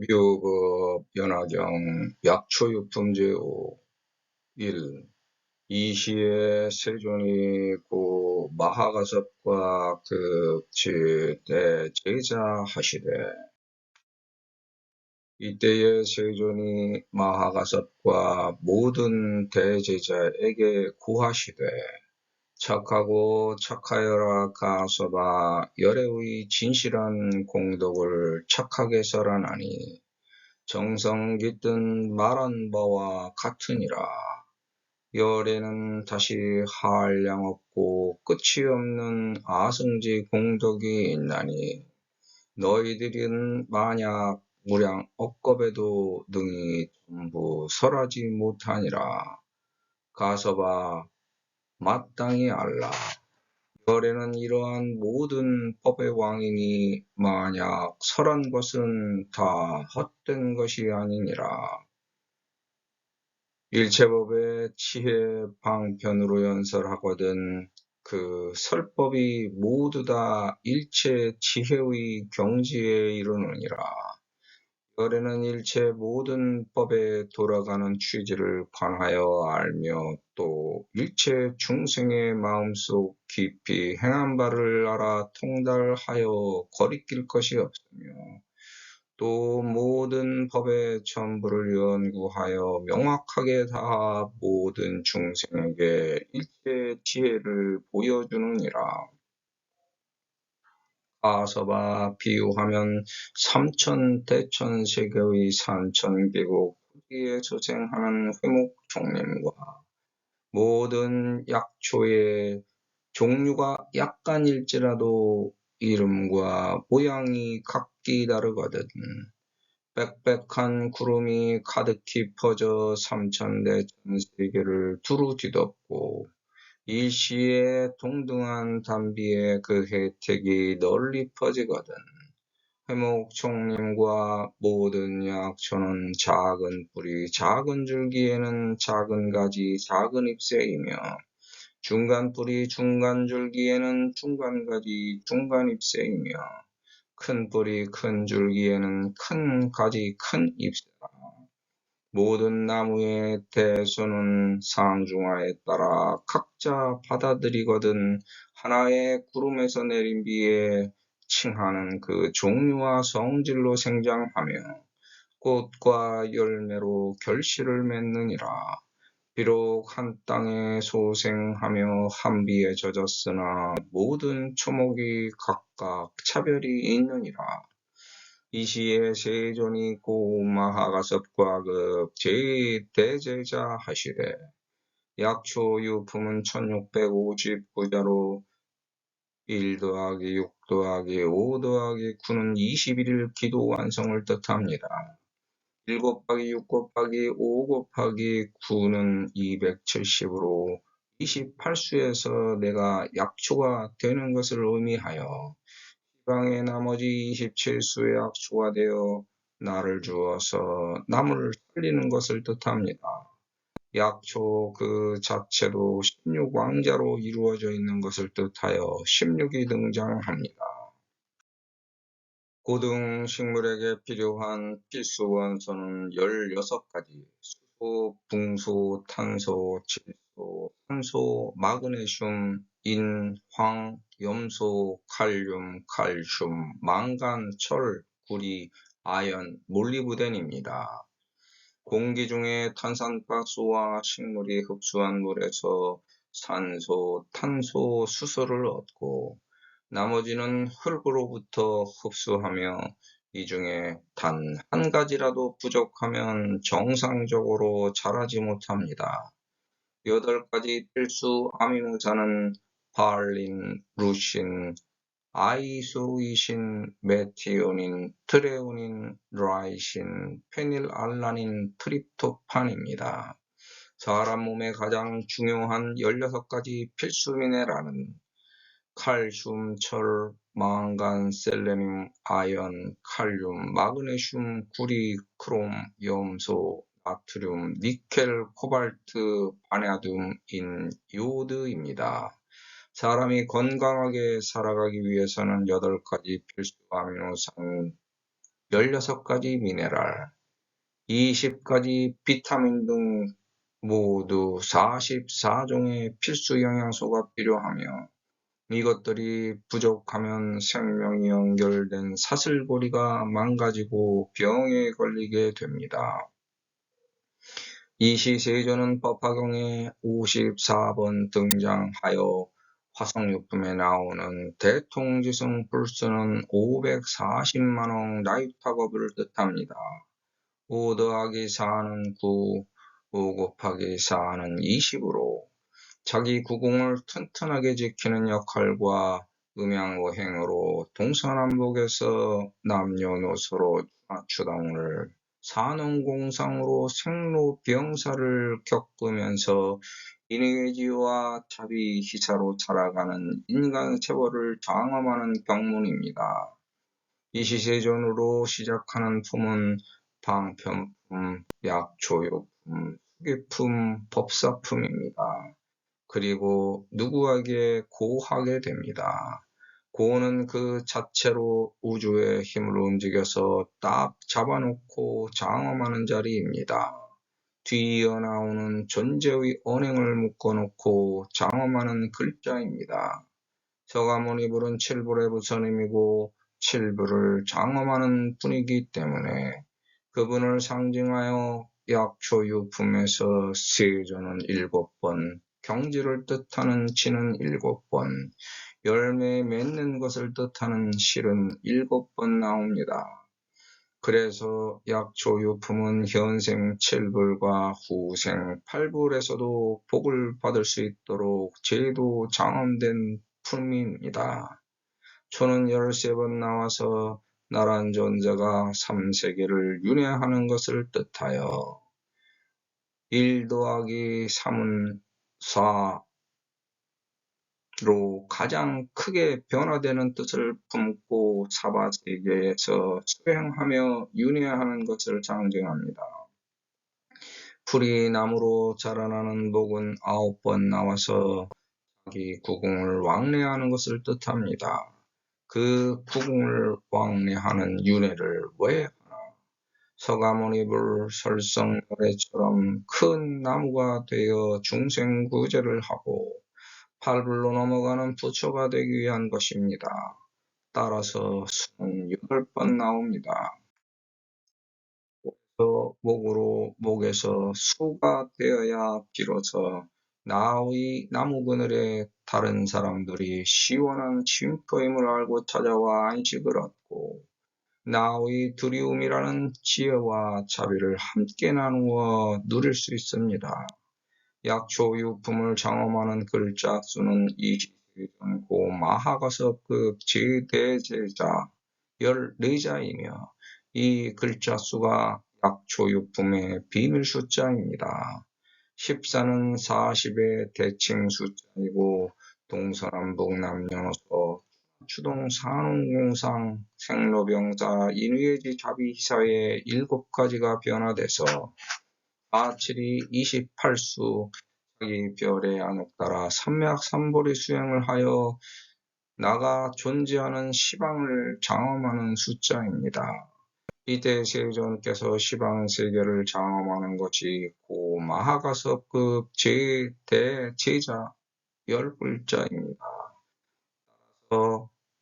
미호급 연화경 약초유품제 5 1. 이 시에 세존이 고 마하가섭과 대제자하시되 이때에 세존이 마하가섭과 모든 대제자에게 구하시되 착하고 착하여라 가섭아 열애의 진실한 공덕을 착하게 설하나니 정성 깃든 말한 바와 같으니라. 열에는 다시 한량 없고 끝이 없는 아승지 공덕이 있나니 너희들은 만약 무량 억겁에도 능히 전부 설하지 못하니라. 가서봐 마땅히 알라. 열에는 이러한 모든 법의 왕이니 만약 설한 것은 다 헛된 것이 아니니라. 일체법의 치해 방편으로 연설하거든 그 설법이 모두 다 일체 지혜의 경지에 이르느니라. 열에는 일체 모든 법에 돌아가는 취지를 관하여 알며 또 일체 중생의 마음속 깊이 행한 바를 알아 통달하여 거리낄 것이 없으며 또 모든 법의 전부를 연구하여 명확하게 다 모든 중생에게 일체 지혜를 보여주느니라. 가서봐 비유하면 삼천대천세계의 산천계국 후기에 소생하는 회목종림과 모든 약초의 종류가 약간일지라도 이름과 모양이 각기 다르거든. 빽빽한 구름이 가득히 퍼져 삼천대천세계를 두루 뒤덮고 일시에 동등한 단비에 그 혜택이 널리 퍼지거든. 회목총림과 모든 약초는 작은 뿌리, 작은 줄기에는 작은 가지, 작은 잎새이며 중간 뿌리, 중간 줄기에는 중간 가지, 중간 잎새이며 큰 뿌리, 큰 줄기에는 큰 가지, 큰 잎새라. 모든 나무의 대수는 상중하에 따라 각자 받아들이거든 하나의 구름에서 내린 비에 칭하는 그 종류와 성질로 생장하며 꽃과 열매로 결실을 맺느니라. 비록 한 땅에 소생하며 한 비에 젖었으나 모든 초목이 각각 차별이 있느니라. 이 시에 세존이 고 마하가섭과 급 제1대제자 하시되 약초 유품은 1659자로 1 더하기 6 더하기 5 더하기 9는 21일 기도 완성을 뜻합니다. 1 곱하기 6 곱하기 5 곱하기 9는 270으로 28수에서 내가 약초가 되는 것을 의미하여 시방의 나머지 27수의 약초가 되어 나를 주어서 남을 살리는 것을 뜻합니다. 약초 그 자체도 16왕자로 이루어져 있는 것을 뜻하여 16이 등장합니다. 고등 식물에게 필요한 필수 원소는 16가지, 수소, 붕소, 탄소, 질소, 산소, 마그네슘, 인, 황, 염소, 칼륨, 칼슘, 망간, 철, 구리, 아연, 몰리브덴입니다. 공기 중에 탄산가스와 식물이 흡수한 물에서 산소, 탄소, 수소를 얻고 나머지는 흙으로부터 흡수하며 이 중에 단 한 가지라도 부족하면 정상적으로 자라지 못합니다. 8가지 필수 아미노산은 발린, 루신, 아이소이신, 메티오닌, 트레오닌, 라이신, 페닐알라닌, 트립토판입니다. 사람 몸에 가장 중요한 16가지 필수 미네랄은 칼슘, 철, 망간, 셀레늄, 아연, 칼륨, 마그네슘, 구리, 크롬, 염소, 나트륨, 니켈, 코발트, 바나듐인 요오드입니다. 사람이 건강하게 살아가기 위해서는 8가지 필수 아미노산 16가지 미네랄, 20가지 비타민 등 모두 44종의 필수 영양소가 필요하며 이것들이 부족하면 생명이 연결된 사슬고리가 망가지고 병에 걸리게 됩니다. 이 시세조는 법화경에 54번 등장하여 화성유품에 나오는 대통지성 불소는 540만억 라이터겁을 뜻합니다. 5 더하기 4는 9, 5 곱하기 4는 20으로 자기 구공을 튼튼하게 지키는 역할과 음양오행으로 동서남북에서 남녀노소로 주당을 산업공상으로 생로병사를 겪으면서 인의지와 자비희사로 살아가는 인간 세월을 장엄하는 경문입니다. 이 시세존으로 시작하는 품은 방편품, 약조요품, 후기품, 법사품입니다. 그리고 누구에게 고하게 됩니다. 고는 그 자체로 우주의 힘을 움직여서 딱 잡아놓고 장엄하는 자리입니다. 뒤이어 나오는 존재의 언행을 묶어놓고 장엄하는 글자입니다. 서가모니 불은 칠불의 부처님이고 칠불을 장엄하는 분이기 때문에 그분을 상징하여 약초유품에서 세조는 7번, 경지를 뜻하는 지는 7번, 열매 맺는 것을 뜻하는 실은 7번 나옵니다. 그래서 약초유품은 현생 7불과 후생 8불에서도 복을 받을 수 있도록 제도 장엄된 품입니다. 초는 13번 나와서 나란 존재가 3세계를 윤회하는 것을 뜻하여 1 더하기 3은 4로 가장 크게 변화되는 뜻을 품고 사바세계에서 수행하며 윤회하는 것을 상징합니다. 풀이 나무로 자라나는 목은 9번 나와서 자기 구공을 왕래하는 것을 뜻합니다. 그 구공을 왕래하는 윤회를 왜 하나? 서가모니불 설성노래처럼 큰 나무가 되어 중생구제를 하고 8불로 넘어가는 부처가 되기 위한 것입니다. 따라서 수는 8번 나옵니다. 목에서 수가 되어야 비로소 나의 나무 그늘에 다른 사람들이 시원한 쉼터임을 알고 찾아와 안식을 얻고 나의 두려움이라는 지혜와 자비를 함께 나누어 누릴 수 있습니다. 약초유품을 장엄하는 글자 수는 20전 고마하가섭급 제대제자 14자이며 이 글자 수가 약초유품의 비밀 숫자입니다. 14는 40의 대칭 숫자이고 동서남북 남녀노소 추동 산업공상 생로병사 인의지 자비희사의 7가지가 변화돼서 47이 28수 자기 별의 안옥 따라 삼맥삼보리 수행을 하여 나가 존재하는 시방을 장엄하는 숫자입니다. 이때 세존께서 시방세계를 장엄하는 것이 고마하가섭급 제대제자 10글자입니다.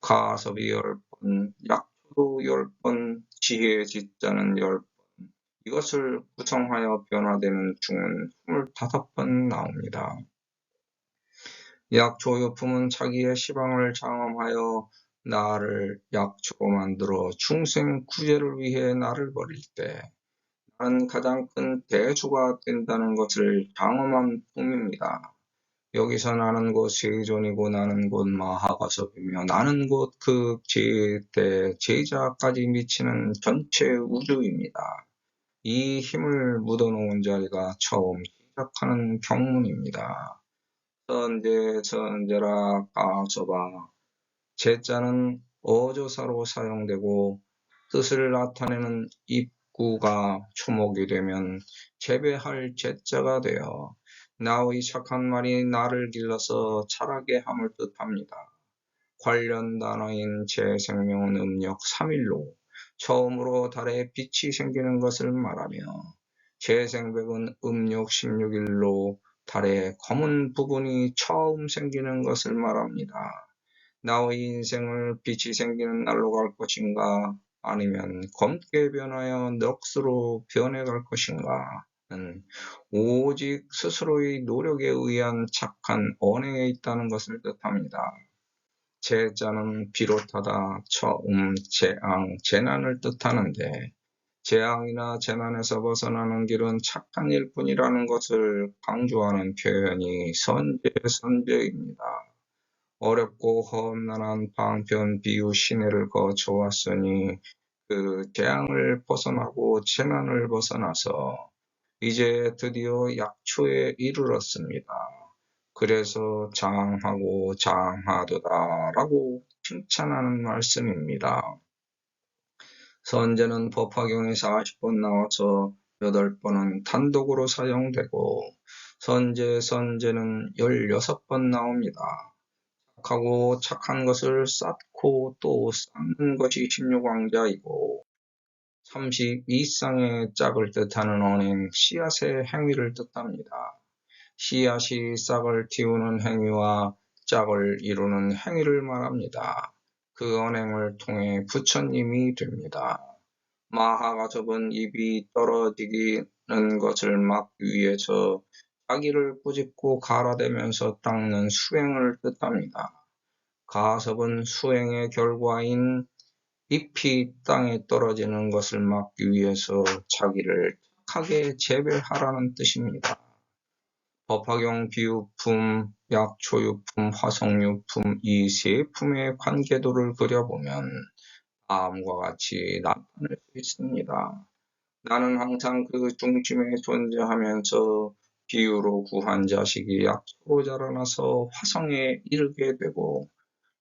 가섭이 10번, 약초도 10번, 지혜의 지자는 10번, 이것을 구성하여 변화되는 중은 25번 나옵니다. 약초유품은 자기의 시방을 장엄하여 나를 약초로 만들어 중생 구제를 위해 나를 버릴 때 나는 가장 큰 대주가 된다는 것을 장엄한 품입니다. 여기서 나는 곧 세존이고 나는 곧 마하가섭이며 나는 곧 그 제자까지 미치는 전체 우주입니다. 이 힘을 묻어놓은 자리가 처음 시작하는 경문입니다. 선제라 가서바 제자는 어조사로 사용되고 뜻을 나타내는 입구가 초목이 되면 재배할 제자가 되어 나의 착한 말이 나를 길러서 자라게 함을 뜻합니다. 관련 단어인 제 생명은 음력 3일로 처음으로 달에 빛이 생기는 것을 말하며 재생백은 음력 16일로 달의 검은 부분이 처음 생기는 것을 말합니다. 나의 인생을 빛이 생기는 날로 갈 것인가 아니면 검게 변하여 넋으로 변해갈 것인가는 오직 스스로의 노력에 의한 착한 언행에 있다는 것을 뜻합니다. 재자는 비롯하다, 처음, 재앙, 재난을 뜻하는데 재앙이나 재난에서 벗어나는 길은 착한 일뿐이라는 것을 강조하는 표현이 선제입니다. 어렵고 험난한 방편 비유 시내를 거쳐왔으니 그 재앙을 벗어나고 재난을 벗어나서 이제 드디어 약초에 이르렀습니다. 그래서 장하고 장하도다라고 칭찬하는 말씀입니다. 선제는 법화경에 40번 나와서 8번은 단독으로 사용되고 선제는 16번 나옵니다. 착하고 착한 것을 쌓고 또 쌓는 것이 16왕자이고 32쌍의 짝을 뜻하는 언행 씨앗의 행위를 뜻합니다. 씨앗이 싹을 틔우는 행위와 짝을 이루는 행위를 말합니다. 그 언행을 통해 부처님이 됩니다. 마하가 접은 입이 떨어지는 것을 막기 위해서 자기를 꾸짖고 갈아대면서 닦는 수행을 뜻합니다. 가섭은 수행의 결과인 잎이 땅에 떨어지는 것을 막기 위해서 자기를 착하게 재배하라는 뜻입니다. 법화경 비유품, 약초유품, 화성유품 이 세 품의 관계도를 그려보면 다음과 같이 나타낼 수 있습니다. 나는 항상 그 중심에 존재하면서 비유로 구한 자식이 약초로 자라나서 화성에 이르게 되고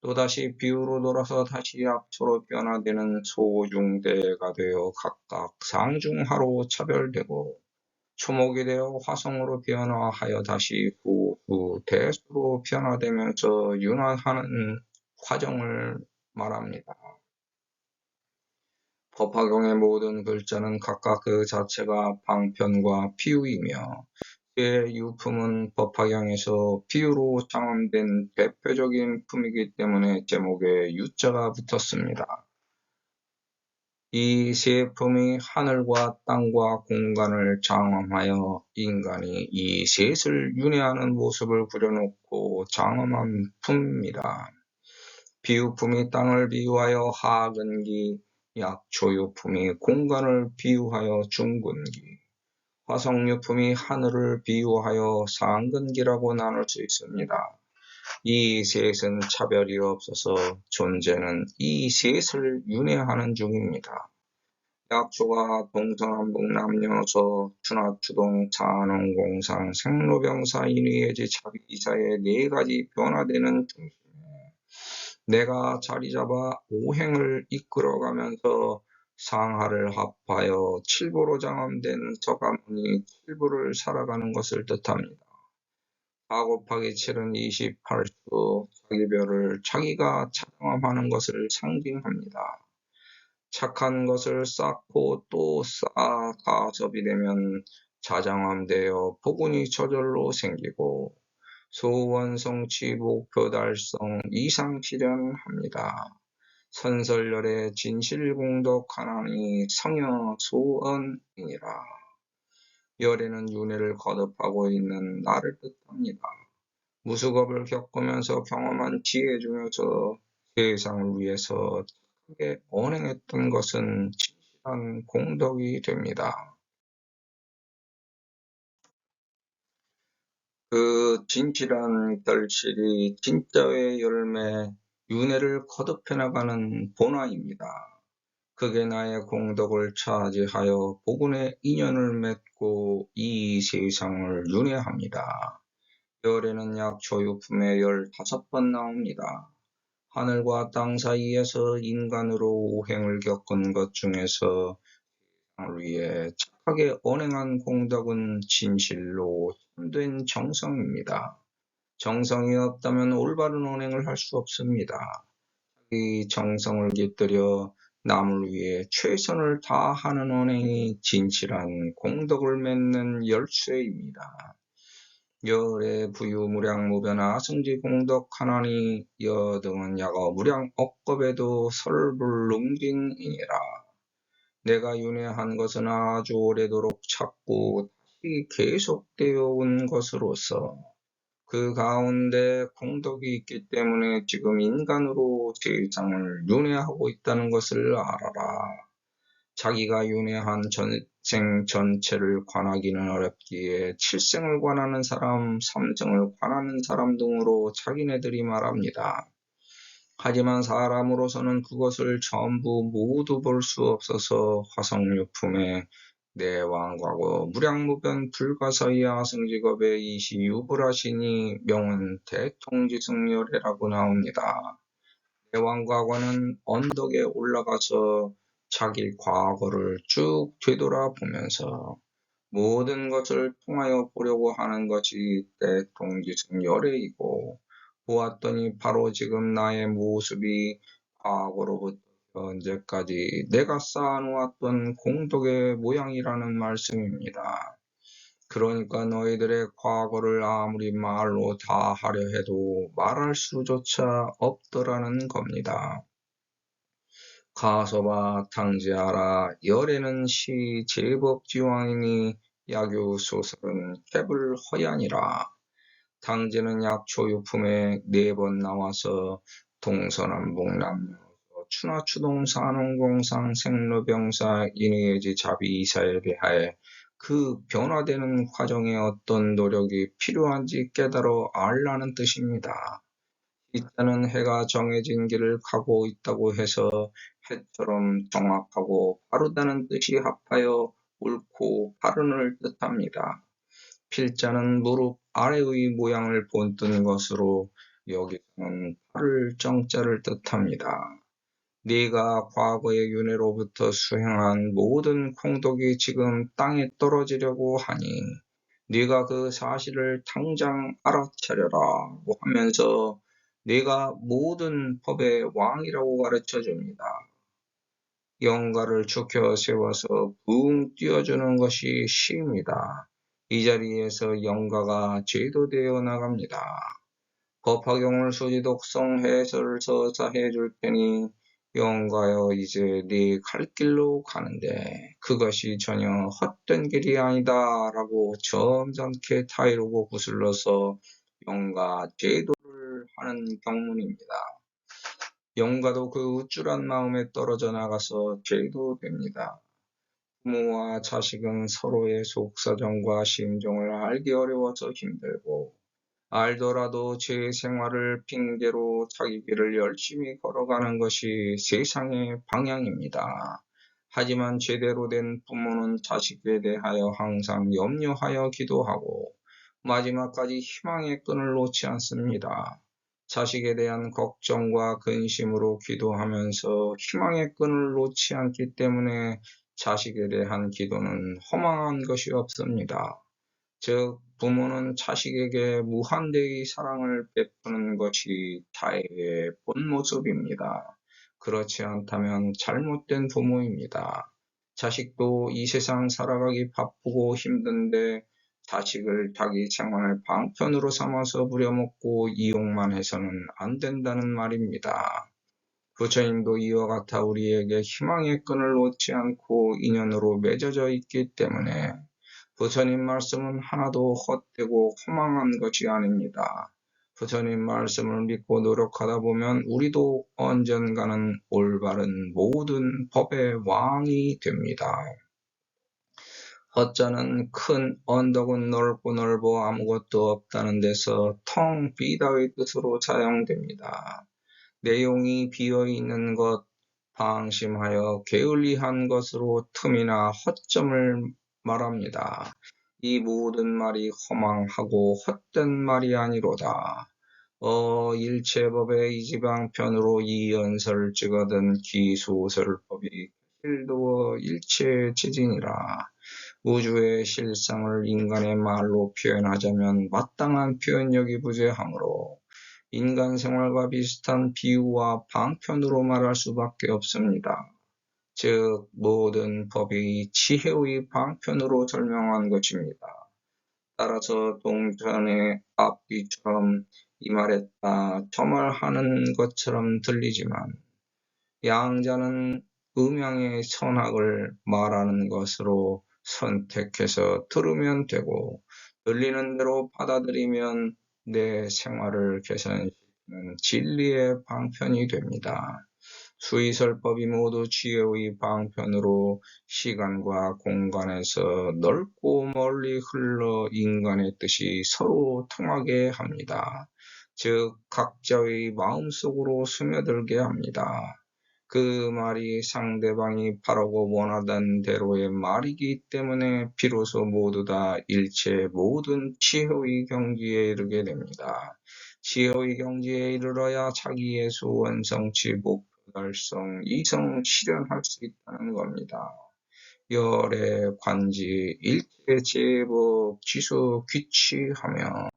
또다시 비유로 돌아서 다시 약초로 변화되는 소중대가 되어 각각 상중하로 차별되고 초목이 되어 화성으로 변화하여 다시 대수로 변화되면서 윤화하는 과정을 말합니다. 법화경의 모든 글자는 각각 그 자체가 방편과 비유이며 그의 유품은 법화경에서 비유로 창험된 대표적인 품이기 때문에 제목에 유자가 붙었습니다. 이 세 품이 하늘과 땅과 공간을 장엄하여 인간이 이 셋을 윤회하는 모습을 그려놓고 장엄한 품입니다. 비유품이 땅을 비유하여 하근기, 약초유품이 공간을 비유하여 중근기, 화성유품이 하늘을 비유하여 상근기라고 나눌 수 있습니다. 이 셋은 차별이 없어서 존재는 이 셋을 윤회하는 중입니다. 약초가 동서남북 남녀서 추나추동 산원공상 생로병사 인의예지 자비이사의 네 가지 변화되는 중심에 내가 자리잡아 오행을 이끌어가면서 상하를 합하여 칠보로 장엄된 서가모니 칠보를 살아가는 것을 뜻합니다. 4 곱하기 7은 28수 자기별을 자기가 자장함하는 것을 상징합니다. 착한 것을 쌓고 또 쌓아 가섭이 되면 자장함되어 복운이 저절로 생기고 소원성취 목표 달성 이상 실현합니다. 선설열의 진실공덕하나니 성여 소언이니라. 열에는 윤회를 거듭하고 있는 나를 뜻합니다. 무수겁을 겪으면서 경험한 지혜 중에서 세상을 위해서 착하게 언행했던 것은 진실한 공덕이 됩니다. 그 진실한 결실이 진짜의 열매, 윤회를 거듭해 나가는 본화입니다. 그게 나의 공덕을 차지하여 복운의 인연을 맺고 이 세상을 윤회합니다. 열에는 약초유품에 15번 나옵니다. 하늘과 땅 사이에서 인간으로 오행을 겪은 것 중에서 세상을 위해 착하게 언행한 공덕은 진실로 참된 정성입니다. 정성이 없다면 올바른 언행을 할 수 없습니다. 이 정성을 깃들여 남을 위해 최선을 다하는 언행이 진실한 공덕을 맺는 열쇠입니다. 열의 부유 무량무변 승지 공덕 하나니 여등은 야거 무량 억겁에도 설불능진이니라. 내가 윤회한 것은 아주 오래도록 찾고 다시 계속되어 온 것으로서 그 가운데 공덕이 있기 때문에 지금 인간으로 세상을 윤회하고 있다는 것을 알아라. 자기가 윤회한 전생 전체를 관하기는 어렵기에 칠생을 관하는 사람, 삼생을 관하는 사람 등으로 자기네들이 말합니다. 하지만 사람으로서는 그것을 전부 모두 볼 수 없어서 화성유품에 내왕과거 무량무변 불가사의 아승직업의 이시유불하시니 명은 대통지승열애라고 나옵니다. 내왕과거는 언덕에 올라가서 자기 과거를 쭉 되돌아보면서 모든 것을 통하여 보려고 하는 것이 대통지승열애이고 보았더니 바로 지금 나의 모습이 과거로부터 현재까지 내가 쌓아놓았던 공덕의 모양이라는 말씀입니다. 그러니까 너희들의 과거를 아무리 말로 다 하려 해도 말할 수조차 없더라는 겁니다. 가서봐 탕지하라. 열애는 시 제법지왕이니 야교소설은 캡을 허야니라. 탕지는 약초유품에 4번 나와서 동서남북남녀 추나추동 산홍공상 생로병사 인의예지 자비 이사에 대하여 그 변화되는 과정에 어떤 노력이 필요한지 깨달아 알라는 뜻입니다. 이자는 해가 정해진 길을 가고 있다고 해서 해처럼 정확하고 바르다는 뜻이 합하여 옳고 바른을 뜻합니다. 필자는 무릎 아래의 모양을 본뜬 것으로 여기서는 바를 정자를 뜻합니다. 네가 과거의 윤회로부터 수행한 모든 공덕이 지금 땅에 떨어지려고 하니 네가 그 사실을 당장 알아차려라고 하면서 네가 모든 법의 왕이라고 가르쳐줍니다. 영가를 죽여 세워서 붕 띄워주는 것이 시입니다. 이 자리에서 영가가 제도되어 나갑니다. 법화경을 수지독성 해설서사 해줄 테니 영가여 이제 네 갈 길로 가는데 그것이 전혀 헛된 길이 아니다 라고 점잖게 타이르고 구슬러서 영가 제도를 하는 경문입니다. 영가도 그 우쭐한 마음에 떨어져 나가서 제도됩니다. 부모와 자식은 서로의 속사정과 심정을 알기 어려워서 힘들고 알더라도 제 생활을 핑계로 자기 길을 열심히 걸어가는 것이 세상의 방향입니다. 하지만 제대로 된 부모는 자식에 대하여 항상 염려하여 기도하고 마지막까지 희망의 끈을 놓지 않습니다. 자식에 대한 걱정과 근심으로 기도하면서 희망의 끈을 놓지 않기 때문에 자식에 대한 기도는 허망한 것이 없습니다. 즉 부모는 자식에게 무한대의 사랑을 베푸는 것이 자애의 본 모습입니다. 그렇지 않다면 잘못된 부모입니다. 자식도 이 세상 살아가기 바쁘고 힘든데 자식을 자기 생활 방편으로 삼아서 부려먹고 이용만 해서는 안 된다는 말입니다. 부처님도 이와 같아 우리에게 희망의 끈을 놓지 않고 인연으로 맺어져 있기 때문에 부처님 말씀은 하나도 헛되고 허망한 것이 아닙니다. 부처님 말씀을 믿고 노력하다 보면 우리도 언젠가는 올바른 모든 법의 왕이 됩니다. 헛자는 큰 언덕은 넓고 넓어 아무것도 없다는 데서 텅 비다의 뜻으로 사용됩니다. 내용이 비어있는 것, 방심하여 게을리한 것으로 틈이나 허점을 말합니다. 이 모든 말이 허망하고 헛된 말이 아니로다. 일체법의 이지방편으로 이연설 찍어든 기소설법이 실도어 일체지진이라. 우주의 실상을 인간의 말로 표현하자면 마땅한 표현력이 부재하므로 인간 생활과 비슷한 비유와 방편으로 말할 수밖에 없습니다. 즉 모든 법이 지혜의 방편으로 설명한 것입니다. 따라서 동전의 앞뒤처럼 이 말했다 저 말하는 것처럼 들리지만 양자는 음양의 선악을 말하는 것으로 선택해서 들으면 되고 들리는 대로 받아들이면 내 생활을 개선시키는 진리의 방편이 됩니다. 수의설법이 모두 지혜의 방편으로 시간과 공간에서 넓고 멀리 흘러 인간의 뜻이 서로 통하게 합니다. 즉 각자의 마음속으로 스며들게 합니다. 그 말이 상대방이 바라고 원하던 대로의 말이기 때문에 비로소 모두 다 일체 모든 지혜의 경지에 이르게 됩니다. 지혜의 경지에 이르러야 자기 예수 원성치 목표 달성 이성 실현할 수 있다는 겁니다. 열의 관지 일체 제법 지수 귀취하며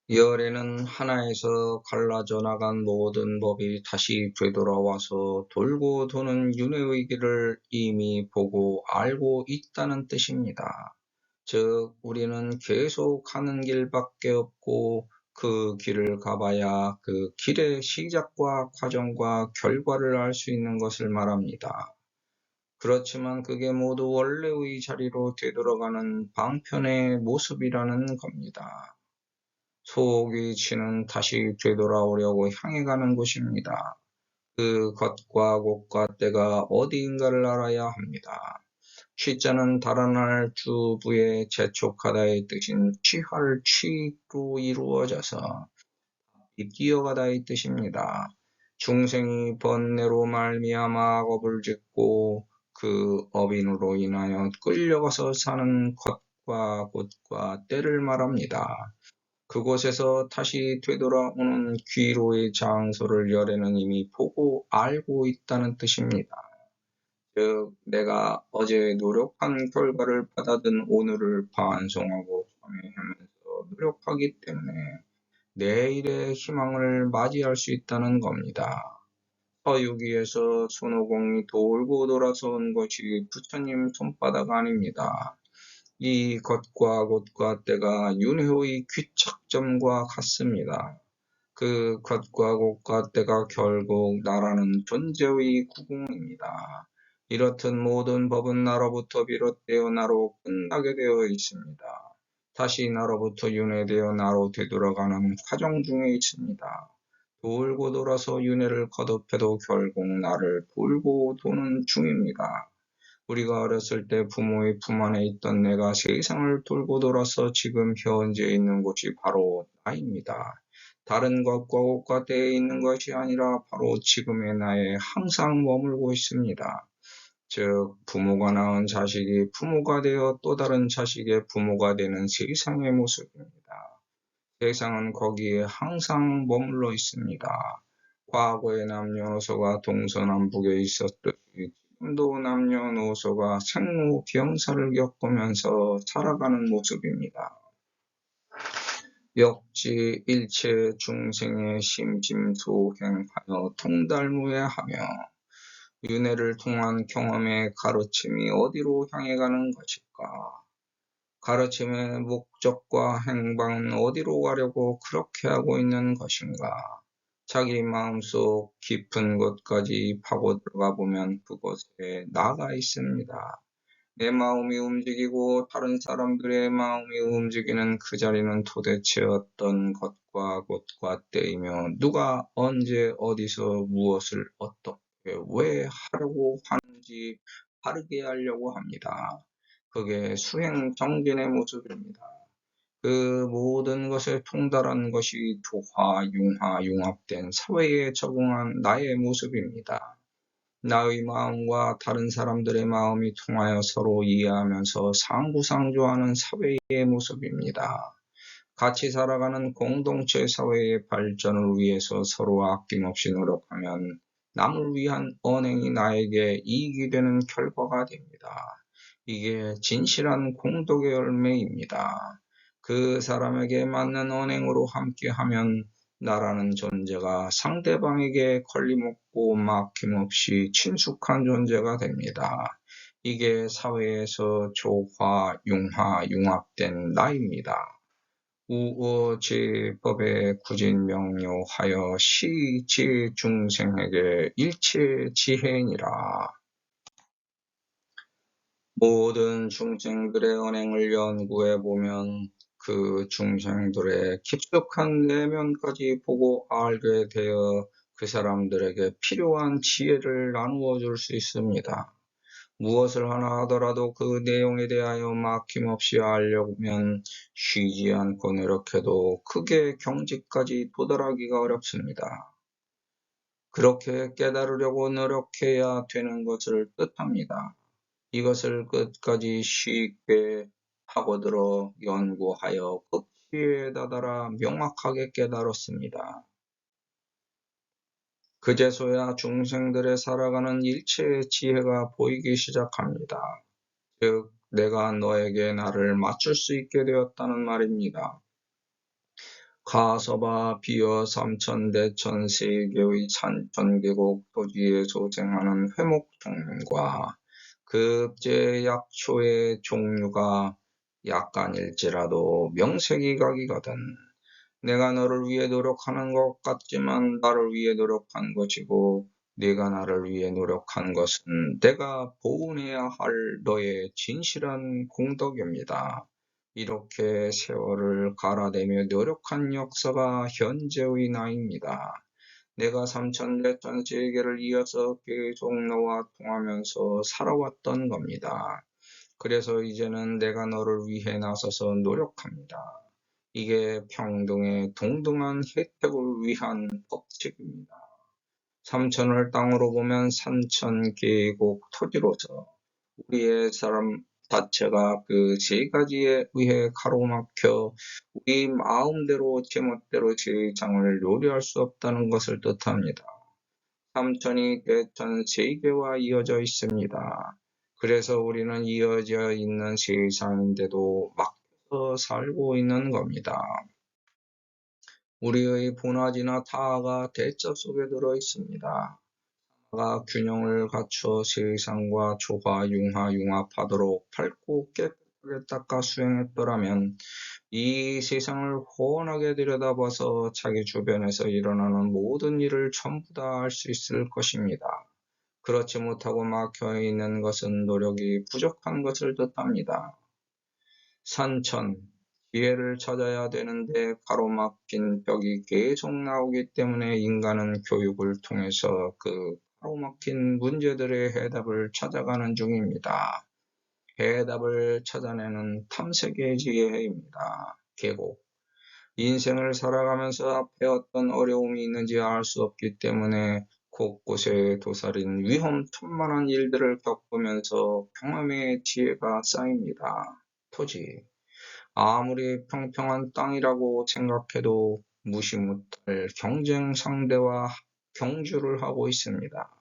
열에는 하나에서 갈라져 나간 모든 법이 다시 되돌아와서 돌고 도는 윤회의 길을 이미 보고 알고 있다는 뜻입니다. 즉 우리는 계속 가는 길밖에 없고 그 길을 가봐야 그 길의 시작과 과정과 결과를 알 수 있는 것을 말합니다. 그렇지만 그게 모두 원래의 자리로 되돌아가는 방편의 모습이라는 겁니다. 속이 치는 다시 되돌아오려고 향해 가는 곳입니다. 그 것과 곳과 때가 어디인가를 알아야 합니다. 취자는 달아날 주부의 재촉하다의 뜻인 취할 취로 이루어져서 뛰어가다의 뜻입니다. 중생이 번뇌로 말미암아 업을 짓고 그 업인으로 인하여 끌려가서 사는 것과 곳과 때를 말합니다. 그곳에서 다시 되돌아오는 귀로의 장소를 열에는 이미 보고 알고 있다는 뜻입니다. 즉 내가 어제 노력한 결과를 받아든 오늘을 반성하고 참여하면서 노력하기 때문에 내일의 희망을 맞이할 수 있다는 겁니다. 서유기에서 손오공이 돌고 돌아서 온 것이 부처님 손바닥 아닙니다. 이 것과 곳과 때가 윤회의 귀착점과 같습니다. 그 것과 곳과 때가 결국 나라는 존재의 구공입니다. 이렇듯 모든 법은 나로부터 비롯되어 나로 끝나게 되어 있습니다. 다시 나로부터 윤회되어 나로 되돌아가는 과정 중에 있습니다. 돌고 돌아서 윤회를 거듭해도 결국 나를 돌고 도는 중입니다. 우리가 어렸을 때 부모의 품 안에 있던 내가 세상을 돌고 돌아서 지금 현재 있는 곳이 바로 나입니다. 다른 것과 곳과 때에 있는 것이 아니라 바로 지금의 나에 항상 머물고 있습니다. 즉 부모가 낳은 자식이 부모가 되어 또 다른 자식의 부모가 되는 세상의 모습입니다. 세상은 거기에 항상 머물러 있습니다. 과거의 남녀노소가 동서남북에 있었듯이 지금도 남녀노소가 생로병사를 겪으면서 살아가는 모습입니다. 역지 일체 중생의 심심소행하여 통달무예하며 윤회를 통한 경험의 가르침이 어디로 향해 가는 것일까? 가르침의 목적과 행방은 어디로 가려고 그렇게 하고 있는 것인가? 자기 마음속 깊은 곳까지 파고 들어가 보면 그곳에 나가 있습니다. 내 마음이 움직이고 다른 사람들의 마음이 움직이는 그 자리는 도대체 어떤 것과 곳과 때이며 누가 언제 어디서 무엇을 어떻게 왜 하려고 하는지 바르게 알려고 합니다. 그게 수행정진의 모습입니다. 그 모든 것을 통달한 것이 조화, 융화, 융합된 사회에 적응한 나의 모습입니다. 나의 마음과 다른 사람들의 마음이 통하여 서로 이해하면서 상부상조하는 사회의 모습입니다. 같이 살아가는 공동체 사회의 발전을 위해서 서로 아낌없이 노력하면 남을 위한 언행이 나에게 이익이 되는 결과가 됩니다. 이게 진실한 공덕의 열매입니다. 그 사람에게 맞는 언행으로 함께하면 나라는 존재가 상대방에게 걸림없고 막힘없이 친숙한 존재가 됩니다. 이게 사회에서 조화, 융화, 융합된 나입니다. 우어 제법에 구진명료하여 시지 중생에게 일체 지혜니라. 모든 중생들의 언행을 연구해 보면 그 중생들의 깊숙한 내면까지 보고 알게 되어 그 사람들에게 필요한 지혜를 나누어 줄 수 있습니다. 무엇을 하나 하더라도 그 내용에 대하여 막힘없이 알려면 쉬지 않고 노력해도 크게 경지까지 도달하기가 어렵습니다. 그렇게 깨달으려고 노력해야 되는 것을 뜻합니다. 이것을 끝까지 쉽게 파고들어 연구하여 극치에 다다라 명확하게 깨달았습니다. 그제서야 중생들의 살아가는 일체의 지혜가 보이기 시작합니다. 즉, 내가 너에게 나를 맞출 수 있게 되었다는 말입니다. 가서봐 비어 삼천대천 세계의 산천계곡 토지에 소생하는 회목종과 급제 약초의 종류가 약간일지라도 명색이각이거든. 내가 너를 위해 노력하는 것 같지만 나를 위해 노력한 것이고 네가 나를 위해 노력한 것은 내가 보은해야 할 너의 진실한 공덕입니다. 이렇게 세월을 갈아내며 노력한 역사가 현재의 나입니다. 내가 삼천대천 세계를 이어서 계속 너와 통하면서 살아왔던 겁니다. 그래서 이제는 내가 너를 위해 나서서 노력합니다. 이게 평등의 동등한 혜택을 위한 법칙입니다. 삼천을 땅으로 보면 삼천계곡 토지로서 우리의 사람 자체가 그 세 가지에 의해 가로막혀 우리 마음대로 제멋대로 세상을 요리할 수 없다는 것을 뜻합니다. 삼천이 대천 세계와 이어져 있습니다. 그래서 우리는 이어져 있는 세상인데도 막혀서 살고 있는 겁니다. 우리의 본화지나 타가 대자 속에 들어 있습니다. 타가 균형을 갖춰 세상과 조화, 융화, 융합하도록 밝고 깨끗하게 닦아 수행했더라면 이 세상을 훤하게 들여다봐서 자기 주변에서 일어나는 모든 일을 전부 다 알 수 있을 것입니다. 그렇지 못하고 막혀 있는 것은 노력이 부족한 것을 뜻합니다. 산천, 지혜를 찾아야 되는데 가로막힌 벽이 계속 나오기 때문에 인간은 교육을 통해서 그 가로막힌 문제들의 해답을 찾아가는 중입니다. 해답을 찾아내는 탐색의 지혜입니다. 계곡. 인생을 살아가면서 앞에 어떤 어려움이 있는지 알 수 없기 때문에 곳곳에 도사린 위험천만한 일들을 겪으면서 경험의 지혜가 쌓입니다. 토지. 아무리 평평한 땅이라고 생각해도 무시 못할 경쟁 상대와 경주를 하고 있습니다.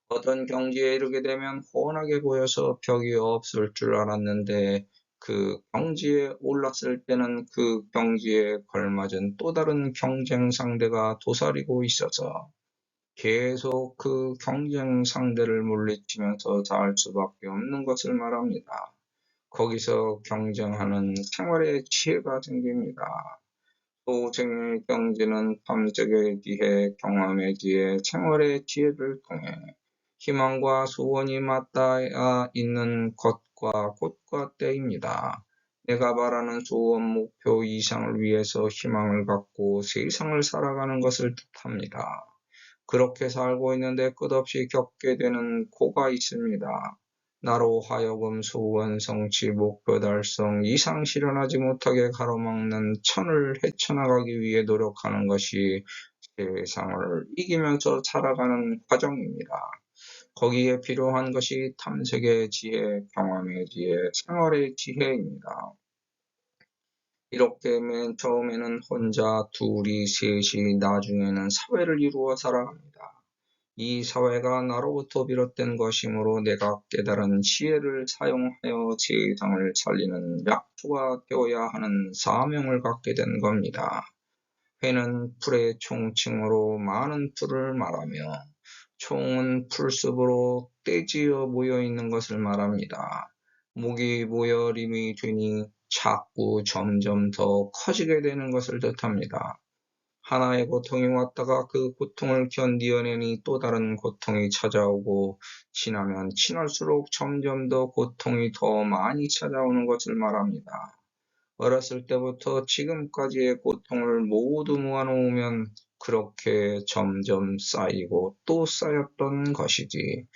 어떤 경지에 이르게 되면 훤하게 보여서 벽이 없을 줄 알았는데 그 경지에 올랐을 때는 그 경지에 걸맞은 또 다른 경쟁 상대가 도사리고 있어서 계속 그 경쟁 상대를 물리치면서 살 수밖에 없는 것을 말합니다. 거기서 경쟁하는 생활의 지혜가 생깁니다. 소생의 경지는 탐색의 지혜, 경험의 지혜, 생활의 지혜를 통해 희망과 소원이 맞닿아 있는 것과 곳과 때입니다. 내가 바라는 소원, 목표 이상을 위해서 희망을 갖고 세상을 살아가는 것을 뜻합니다. 그렇게 살고 있는데 끝없이 겪게 되는 고가 있습니다. 나로 하여금 소원 성취, 목표 달성 이상 실현하지 못하게 가로막는 천을 헤쳐나가기 위해 노력하는 것이 세상을 이기면서 살아가는 과정입니다. 거기에 필요한 것이 탐색의 지혜, 경험의 지혜, 생활의 지혜입니다. 이렇게 맨 처음에는 혼자, 둘이, 셋이, 나중에는 사회를 이루어 살아갑니다. 이 사회가 나로부터 비롯된 것이므로 내가 깨달은 지혜를 사용하여 세상을 살리는 약초가 되어야 하는 사명을 갖게 된 겁니다. 회는 풀의 총칭으로 많은 풀을 말하며 총은 풀숲으로 떼지어 모여 있는 것을 말합니다. 목이 모여림이 되니 자꾸 점점 더 커지게 되는 것을 뜻합니다. 하나의 고통이 왔다가 그 고통을 견디어내니 또 다른 고통이 찾아오고 지나면 지날수록 점점 더 고통이 더 많이 찾아오는 것을 말합니다. 어렸을 때부터 지금까지의 고통을 모두 모아놓으면 그렇게 점점 쌓이고 또 쌓였던 것이지.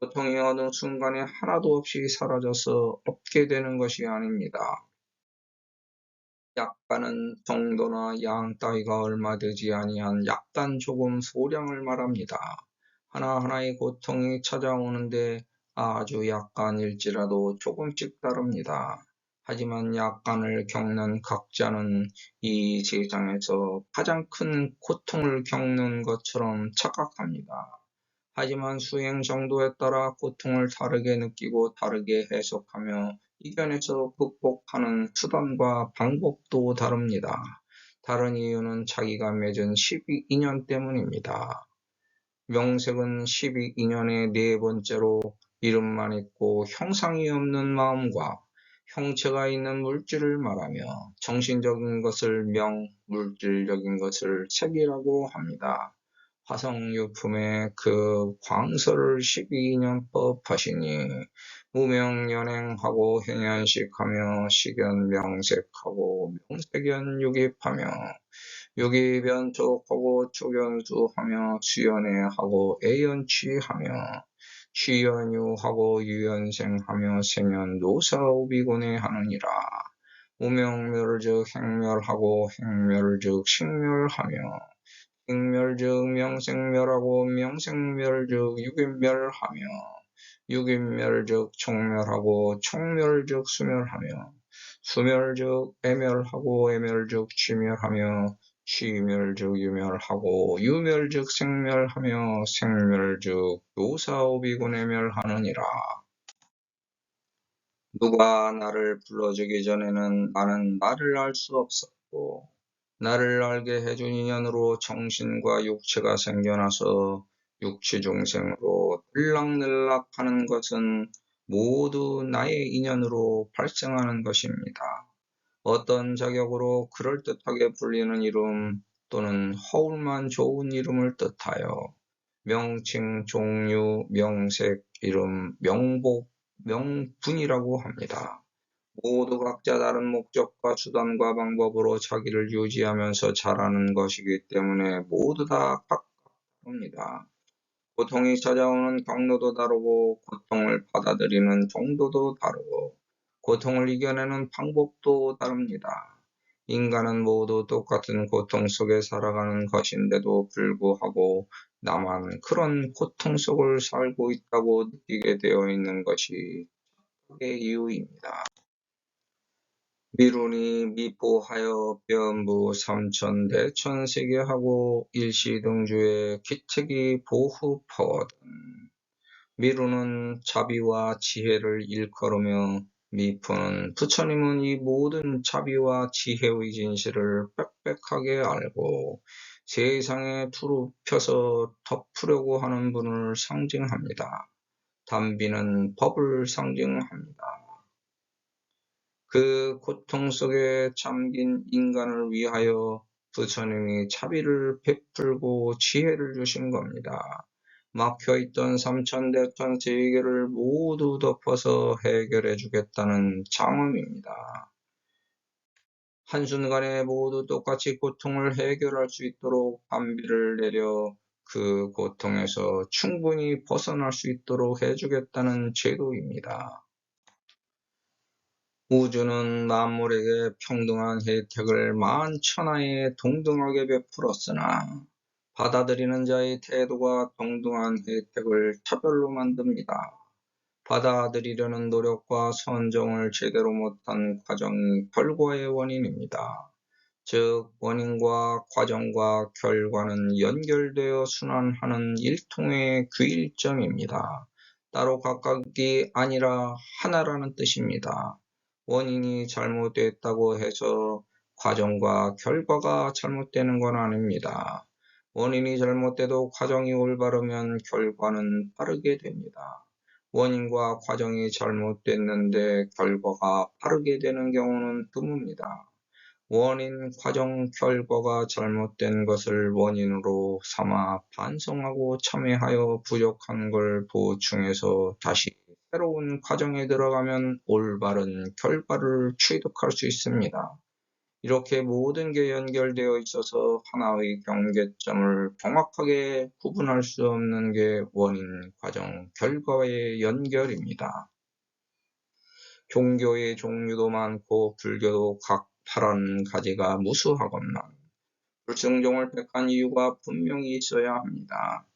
고통이 어느 순간에 하나도 없이 사라져서 없게 되는 것이 아닙니다. 약간은 정도나 양 따위가 얼마 되지 아니한 약간 조금 소량을 말합니다. 하나하나의 고통이 찾아오는데 아주 약간일지라도 조금씩 다릅니다. 하지만 약간을 겪는 각자는 이 세상에서 가장 큰 고통을 겪는 것처럼 착각합니다. 하지만 수행 정도에 따라 고통을 다르게 느끼고 다르게 해석하며 이겨내서 극복하는 수단과 방법도 다릅니다. 다른 이유는 자기가 맺은 12인연 때문입니다. 명색은 12인연의 네 번째로 이름만 있고 형상이 없는 마음과 형체가 있는 물질을 말하며 정신적인 것을 명, 물질적인 것을 색이라고 합니다. 화성유품의 그 광설을 12인연법 하시니 무명연행하고 행연식하며 식연명색하고 명색연유깁하며 유기변촉하고 초견수하며 수연회하고 애연취하며 취연유하고 유연생하며 생연노사오비곤에 하느니라. 무명멸즉 행멸하고 행멸즉 식멸하며 식멸즉 명생멸하고 명생멸즉 유기멸하며 유기멸즉 총멸하고 총멸즉 수멸하며 수멸즉 애멸하고 애멸즉 취멸하며 취멸즉 유멸하고 유멸즉 생멸하며 생멸즉 요사오비곤에 멸하느니라. 누가 나를 불러주기 전에는 나는 나를 알 수 없었고 나를 알게 해준 인연으로 정신과 육체가 생겨나서 육체중생으로 들락날락하는 것은 모두 나의 인연으로 발생하는 것입니다. 어떤 자격으로 그럴듯하게 불리는 이름 또는 허울만 좋은 이름을 뜻하여 명칭, 종류, 명색, 이름, 명복, 명분이라고 합니다. 모두 각자 다른 목적과 수단과 방법으로 자기를 유지하면서 자라는 것이기 때문에 모두 다 각각합니다. 고통이 찾아오는 경로도 다르고 고통을 받아들이는 정도도 다르고 고통을 이겨내는 방법도 다릅니다. 인간은 모두 똑같은 고통 속에 살아가는 것인데도 불구하고 나만 그런 고통 속을 살고 있다고 느끼게 되어 있는 것이 착각의 이유입니다. 미루니 미포하여 변부 삼천대천세계하고 일시등주의 기책이 보후퍼든. 미루는 자비와 지혜를 일컬으며 미포는 부처님은 이 모든 자비와 지혜의 진실을 빽빽하게 알고 세상에 두루 펴서 덮으려고 하는 분을 상징합니다. 담비는 법을 상징합니다. 그 고통 속에 잠긴 인간을 위하여 부처님이 자비를 베풀고 지혜를 주신 겁니다. 막혀있던 삼천대천 세계를 모두 덮어서 해결해 주겠다는 장엄입니다. 한순간에 모두 똑같이 고통을 해결할 수 있도록 반비를 내려 그 고통에서 충분히 벗어날 수 있도록 해주겠다는 제도입니다. 우주는 만물에게 평등한 혜택을 만천하에 동등하게 베풀었으나 받아들이는 자의 태도가 동등한 혜택을 차별로 만듭니다. 받아들이려는 노력과 선정을 제대로 못한 과정이 결과의 원인입니다. 즉 원인과 과정과 결과는 연결되어 순환하는 일통의 귀일점입니다. 따로 각각이 아니라 하나라는 뜻입니다. 원인이 잘못됐다고 해서 과정과 결과가 잘못되는 건 아닙니다. 원인이 잘못돼도 과정이 올바르면 결과는 빠르게 됩니다. 원인과 과정이 잘못됐는데 결과가 빠르게 되는 경우는 드뭅니다. 원인, 과정, 결과가 잘못된 것을 원인으로 삼아 반성하고 참회하여 부족한 걸 보충해서 다시 새로운 과정에 들어가면 올바른 결과를 취득할 수 있습니다. 이렇게 모든 게 연결되어 있어서 하나의 경계점을 정확하게 구분할 수 없는 게 원인, 과정, 결과의 연결입니다. 종교의 종류도 많고 불교도 각 81가지가 무수하건만 불승종을 택한 이유가 분명히 있어야 합니다.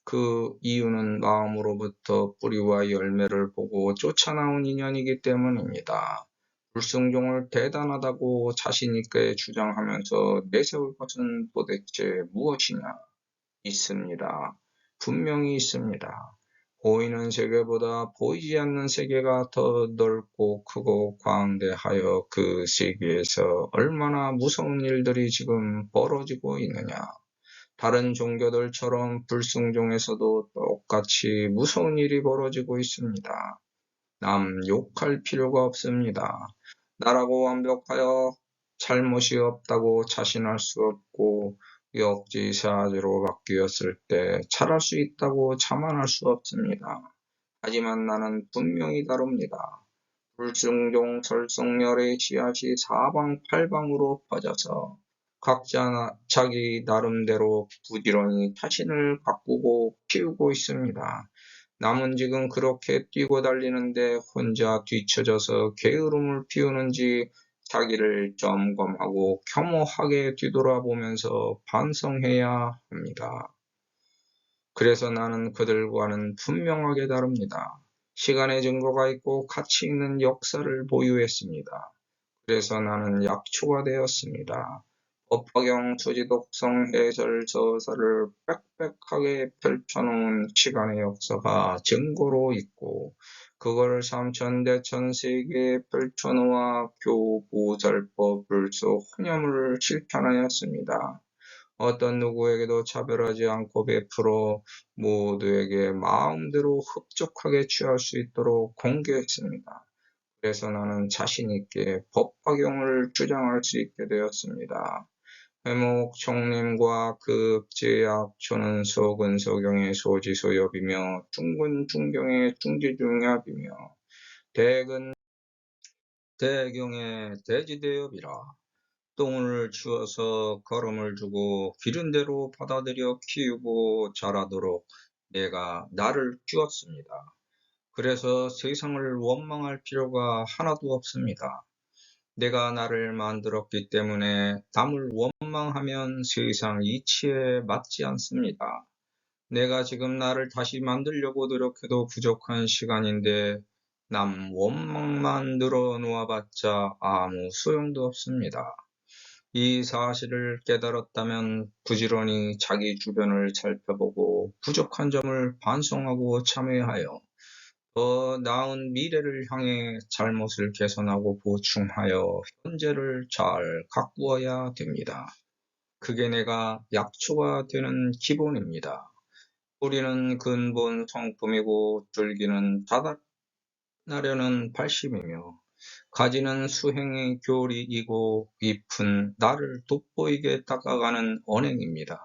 그 이유는 마음으로부터 뿌리와 열매를 보고 쫓아나온 인연이기 때문입니다. 불승종을 대단하다고 자신있게 주장하면서 내세울 것은 도대체 무엇이냐? 있습니다. 분명히 있습니다. 보이는 세계보다 보이지 않는 세계가 더 넓고 크고 광대하여 그 세계에서 얼마나 무서운 일들이 지금 벌어지고 있느냐. 다른 종교들처럼 불승종에서도 똑같이 무서운 일이 벌어지고 있습니다. 남 욕할 필요가 없습니다. 나라고 완벽하여 잘못이 없다고 자신할 수 없고 역지사지로 바뀌었을 때 잘할 수 있다고 자만할 수 없습니다. 하지만 나는 분명히 다릅니다. 불승종 설성열의 씨앗이 사방팔방으로 퍼져서 각자 자기 나름대로 부지런히 자신을 가꾸고 키우고 있습니다. 남은 지금 그렇게 뛰고 달리는데 혼자 뒤처져서 게으름을 피우는지 자기를 점검하고 겸허하게 뒤돌아보면서 반성해야 합니다. 그래서 나는 그들과는 분명하게 다릅니다. 시간의 증거가 있고 가치 있는 역사를 보유했습니다. 그래서 나는 약초가 되었습니다. 법화경, 수지독성, 해설, 저서를 빽빽하게 펼쳐놓은 시간의 역사가 증거로 있고 그걸 삼천대천 세계에 펼쳐놓아 교보살법 불소 혼념을 실천하였습니다. 어떤 누구에게도 차별하지 않고 베풀어 모두에게 마음대로 흡족하게 취할 수 있도록 공개했습니다. 그래서 나는 자신있게 법화경을 주장할 수 있게 되었습니다. 회목 총림과 그 제약초는 소근소경의 소지소엽이며 중근 중경의 중지중yap이며 대근 대경의 대지대엽이라. 똥을 주어서 걸음을 주고 기른 대로 받아들여 키우고 자라도록 내가 나를 주었습니다. 그래서 세상을 원망할 필요가 하나도 없습니다. 내가 나를 만들었기 때문에 남을 원망하면 세상 이치에 맞지 않습니다. 내가 지금 나를 다시 만들려고 노력해도 부족한 시간인데 남 원망만 늘어놓아봤자 아무 소용도 없습니다. 이 사실을 깨달았다면 부지런히 자기 주변을 살펴보고 부족한 점을 반성하고 참회하여 더 나은 미래를 향해 잘못을 개선하고 보충하여 현재를 잘 가꾸어야 됩니다. 그게 내가 약초가 되는 기본입니다. 뿌리는 근본 성품이고 줄기는 자라나려는 발심이며 가지는 수행의 교리이고 잎은 나를 돋보이게 닦아가는 언행입니다.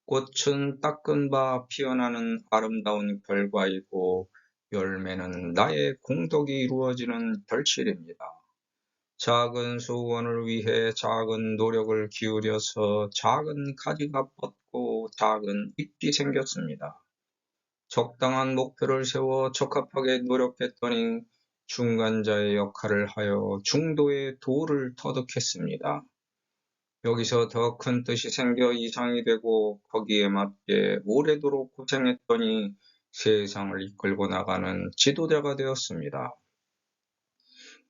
꽃은 닦은 바 피어나는 아름다운 결과이고 열매는 나의 공덕이 이루어지는 결실입니다. 작은 소원을 위해 작은 노력을 기울여서 작은 가지가 뻗고 작은 잎이 생겼습니다. 적당한 목표를 세워 적합하게 노력했더니 중간자의 역할을 하여 중도의 도를 터득했습니다. 여기서 더 큰 뜻이 생겨 이상이 되고 거기에 맞게 오래도록 고생했더니 세상을 이끌고 나가는 지도자가 되었습니다.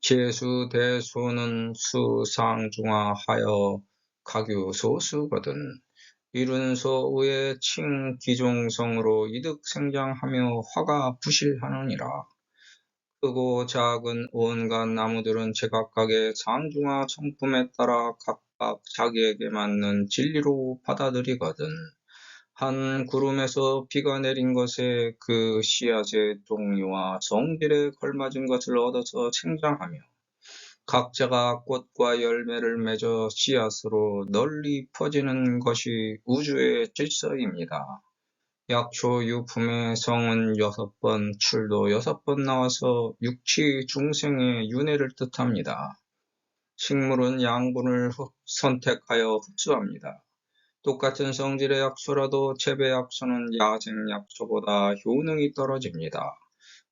제수 대수는 수상중하하여 가규소수거든. 이룬소의 칭기종성으로 이득생장하며 화가 부실하느니라. 크고 작은 온갖 나무들은 제각각의 상중하 성품에 따라 각각 자기에게 맞는 진리로 받아들이거든. 한 구름에서 비가 내린 것에 그 씨앗의 종류와 성질에 걸맞은 것을 얻어서 생장하며 각자가 꽃과 열매를 맺어 씨앗으로 널리 퍼지는 것이 우주의 질서입니다. 약초 유품의 성은 6번, 출도 6번 나와서 육치 중생의 윤회를 뜻합니다. 식물은 양분을 선택하여 흡수합니다. 똑같은 성질의 약초라도 재배 약초는 야생 약초보다 효능이 떨어집니다.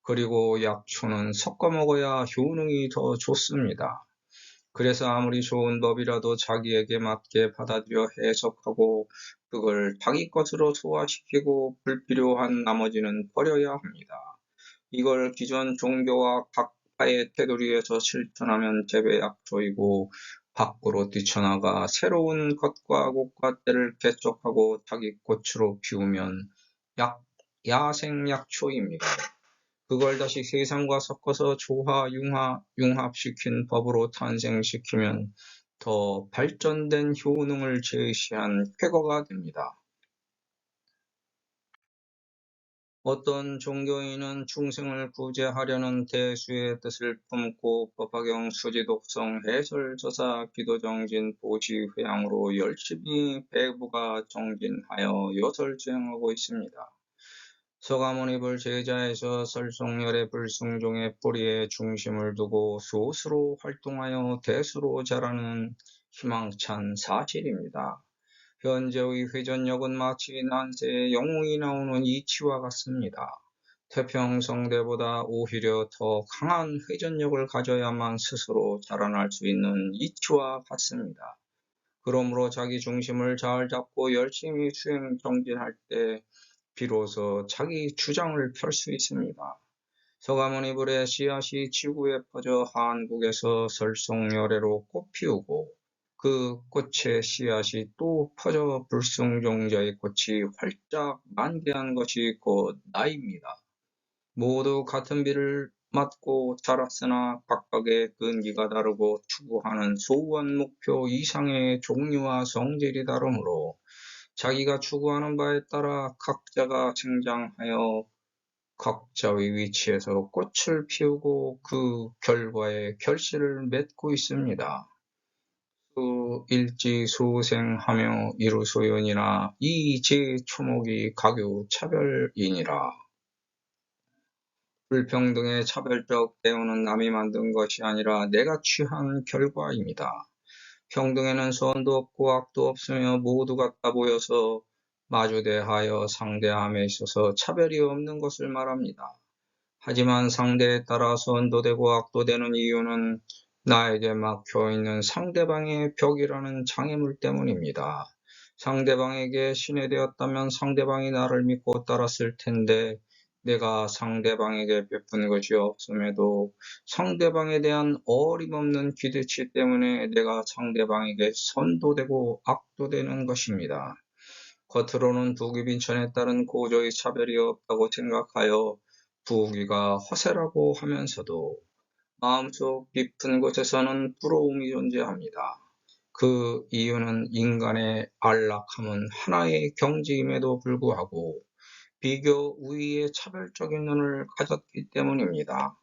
그리고 약초는 섞어 먹어야 효능이 더 좋습니다. 그래서 아무리 좋은 법이라도 자기에게 맞게 받아들여 해석하고 그걸 자기 것으로 소화시키고 불필요한 나머지는 버려야 합니다. 이걸 기존 종교와 각파의 테두리에서 실천하면 재배약초이고 밖으로 뛰쳐나가 새로운 것과 꽃과 때를 개척하고 자기 꽃으로 피우면 야생약초입니다. 그걸 다시 세상과 섞어서 조화, 융합시킨 법으로 탄생시키면 더 발전된 효능을 제시한 쾌거가 됩니다. 어떤 종교인은 중생을 구제하려는 대수의 뜻을 품고 법화경, 수지독성, 해설조사, 기도정진, 보시회양으로 열심히 배부가 정진하여 요설 수행하고 있습니다. 서가모니불 제자에서 설송열의 불승종의 뿌리에 중심을 두고 소수로 활동하여 대수로 자라는 희망찬 사실입니다. 현재의 회전력은 마치 난세에 영웅이 나오는 이치와 같습니다. 태평성대보다 오히려 더 강한 회전력을 가져야만 스스로 자라날 수 있는 이치와 같습니다. 그러므로 자기 중심을 잘 잡고 열심히 수행 정진할 때 비로소 자기 주장을 펼 수 있습니다. 서가모니불의 씨앗이 지구에 퍼져 한국에서 설송열애로 꽃피우고 그 꽃의 씨앗이 또 퍼져 불승종자의 꽃이 활짝 만개한 것이 곧 나입니다. 모두 같은 비를 맞고 자랐으나 각각의 근기가 다르고 추구하는 소원 목표 이상의 종류와 성질이 다르므로 자기가 추구하는 바에 따라 각자가成장하여 각자의 위치에서 꽃을 피우고 그 결과에 결실을 맺고 있습니다. 일지소생하며 이루소연이나 이제초목이 가교 차별이니라. 불평등의 차별적 대우는 남이 만든 것이 아니라 내가 취한 결과입니다. 평등에는 선도 없고 악도 없으며 모두 같아 보여서 마주대하여 상대함에 있어서 차별이 없는 것을 말합니다. 하지만 상대에 따라 선도 되고 악도 되는 이유는 나에게 막혀 있는 상대방의 벽이라는 장애물 때문입니다. 상대방에게 신뢰되었다면 상대방이 나를 믿고 따랐을 텐데 내가 상대방에게 베푼 것이 없음에도 상대방에 대한 어림없는 기대치 때문에 내가 상대방에게 선도되고 악도되는 것입니다. 겉으로는 부귀빈천에 따른 고조의 차별이 없다고 생각하여 부귀가 허세라고 하면서도 마음속 깊은 곳에서는 부러움이 존재합니다. 그 이유는 인간의 안락함은 하나의 경지임에도 불구하고 비교 우위의 차별적인 눈을 가졌기 때문입니다.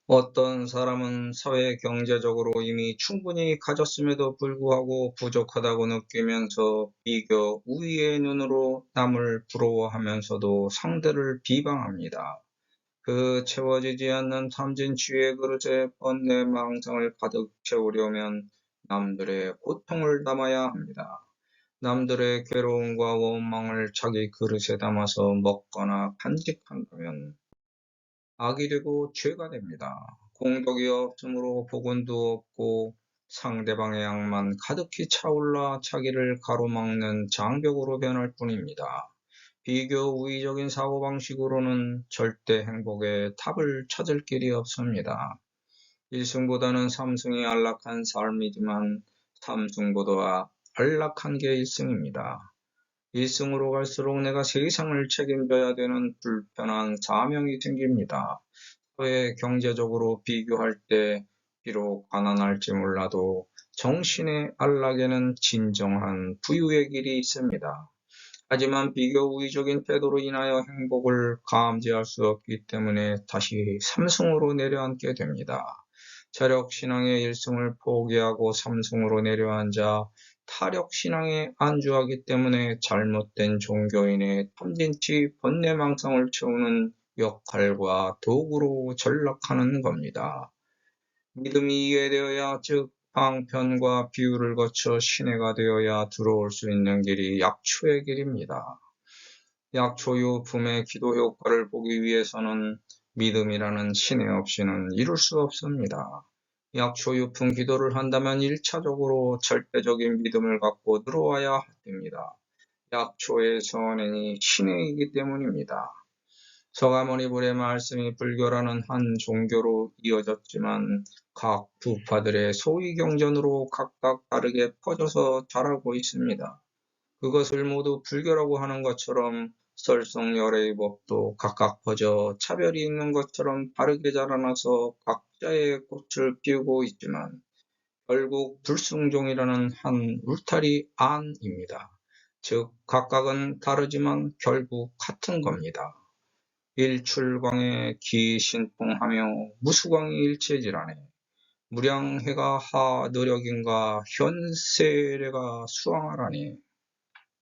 어떤 사람은 사회 경제적으로 이미 충분히 가졌음에도 불구하고 부족하다고 느끼면서 비교 우위의 눈으로 남을 부러워하면서도 상대를 비방합니다. 그 채워지지 않는 탐진치유의 그릇에 번뇌 망상을 가득 채우려면 남들의 고통을 담아야 합니다. 남들의 괴로움과 원망을 자기 그릇에 담아서 먹거나 간직한다면 악이 되고 죄가 됩니다. 공덕이 없으므로 복원도 없고 상대방의 악만 가득히 차올라 자기를 가로막는 장벽으로 변할 뿐입니다. 비교 우위적인 사고방식으로는 절대 행복의 답을 찾을 길이 없습니다. 1승보다는 3승이 안락한 삶이지만 3승보다 안락한 게 1승입니다. 일승으로 갈수록 내가 세상을 책임져야 되는 불편한 사명이 생깁니다. 사회 경제적으로 비교할 때 비록 가난할지 몰라도 정신의 안락에는 진정한 부유의 길이 있습니다. 하지만 비교우위적인 태도로 인하여 행복을 감지할 수 없기 때문에 다시 삼승으로 내려앉게 됩니다. 자력신앙의 일승을 포기하고 삼승으로 내려앉아 타력신앙에 안주하기 때문에 잘못된 종교인의 탐진치 번뇌망상을 채우는 역할과 도구로 전락하는 겁니다. 믿음이 이해되어야, 즉 방편과 비유를 거쳐 신뢰가 되어야 들어올 수 있는 길이 약초의 길입니다. 약초유품의 기도 효과를 보기 위해서는 믿음이라는 신뢰 없이는 이룰 수 없습니다. 약초유품 기도를 한다면 1차적으로 절대적인 믿음을 갖고 들어와야 됩니다. 약초의 선행이 신뢰이기 때문입니다. 서가모니불의 말씀이 불교라는 한 종교로 이어졌지만 각 부파들의 소위경전으로 각각 다르게 퍼져서 자라고 있습니다. 그것을 모두 불교라고 하는 것처럼 설성열의 법도 각각 퍼져 차별이 있는 것처럼 다르게 자라나서 각자의 꽃을 피우고 있지만 결국 불승종이라는 한 울타리 안입니다. 즉 각각은 다르지만 결국 같은 겁니다. 일출광에 기신풍하며 무수광이 일체질하네. 무량해가 하 노력인가 현세례가 수왕하라니.